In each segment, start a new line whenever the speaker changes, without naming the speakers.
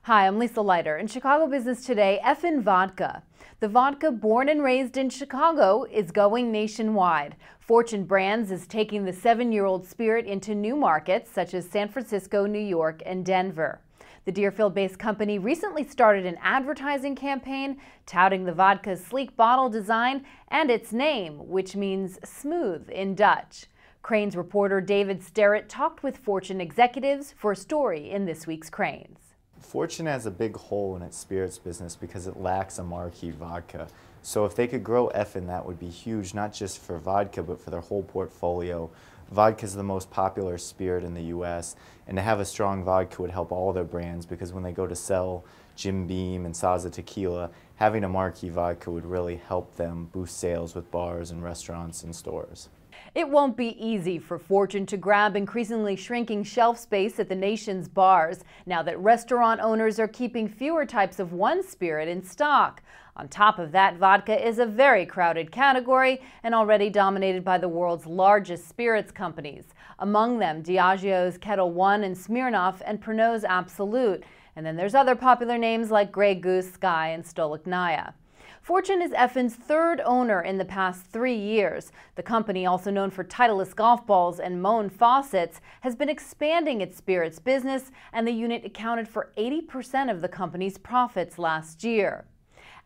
Hi, I'm Lisa Leiter. In Chicago Business Today, Effen Vodka. The vodka born and raised in Chicago is going nationwide. Fortune Brands is taking the 7-year-old spirit into new markets such as San Francisco, New York, and Denver. The Deerfield-based company recently started an advertising campaign touting the vodka's sleek bottle design and its name, which means smooth in Dutch. Crain's reporter David Sterrett talked with Fortune executives for a story in this week's Crain's.
Fortune has a big hole in its spirits business because it lacks a marquee vodka. So if they could grow Effen, that would be huge, not just for vodka, but for their whole portfolio. Vodka is the most popular spirit in the U.S., and to have a strong vodka would help all their brands because when they go to sell Jim Beam and Saza Tequila, having a marquee vodka would really help them boost sales with bars and restaurants and stores.
It won't be easy for Fortune to grab increasingly shrinking shelf space at the nation's bars now that restaurant owners are keeping fewer types of one spirit in stock. On top of that, vodka is a very crowded category and already dominated by the world's largest spirits companies. Among them, Diageo's Ketel One and Smirnoff and Pernod's Absolut. And then there's other popular names like Grey Goose, Sky, and Stolichnaya. Fortune is Effen's third owner in the past 3 years. The company, also known for Titleist golf balls and Moen faucets, has been expanding its spirits business, and the unit accounted for 80% of the company's profits last year.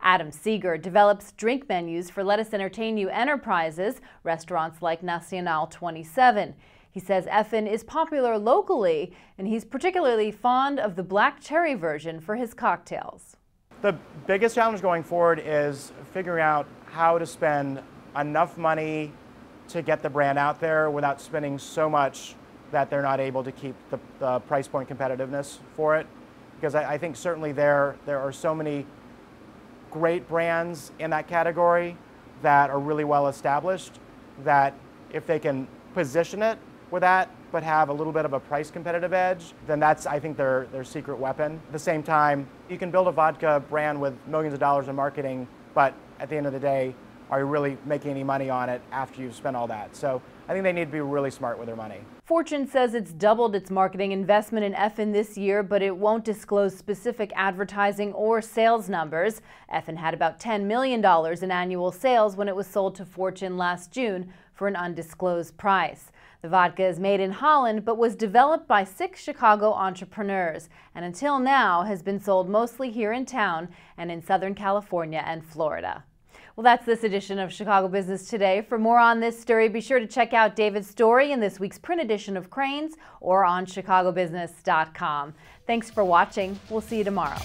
Adam Seeger develops drink menus for Let Us Entertain You enterprises, restaurants like Nacional 27. He says Effen is popular locally, and he's particularly fond of the black cherry version for his cocktails.
The biggest challenge going forward is figuring out how to spend enough money to get the brand out there without spending so much that they're not able to keep the price point competitiveness for it. Because I think certainly there are so many great brands in that category that are really well established that if they can position it with that but have a little bit of a price competitive edge, then that's, I think, their secret weapon. At the same time, you can build a vodka brand with millions of dollars in marketing, but at the end of the day, are you really making any money on it after you've spent all that? So I think they need to be really smart with their money.
Fortune says it's doubled its marketing investment in Effen this year, but it won't disclose specific advertising or sales numbers. Effen had about $10 million in annual sales when it was sold to Fortune last June for an undisclosed price. The vodka is made in Holland, but was developed by 6 Chicago entrepreneurs, and until now has been sold mostly here in town and in Southern California and Florida. Well, that's this edition of Chicago Business Today. For more on this story, be sure to check out David's story in this week's print edition of Crain's or on chicagobusiness.com. Thanks for watching. We'll see you tomorrow.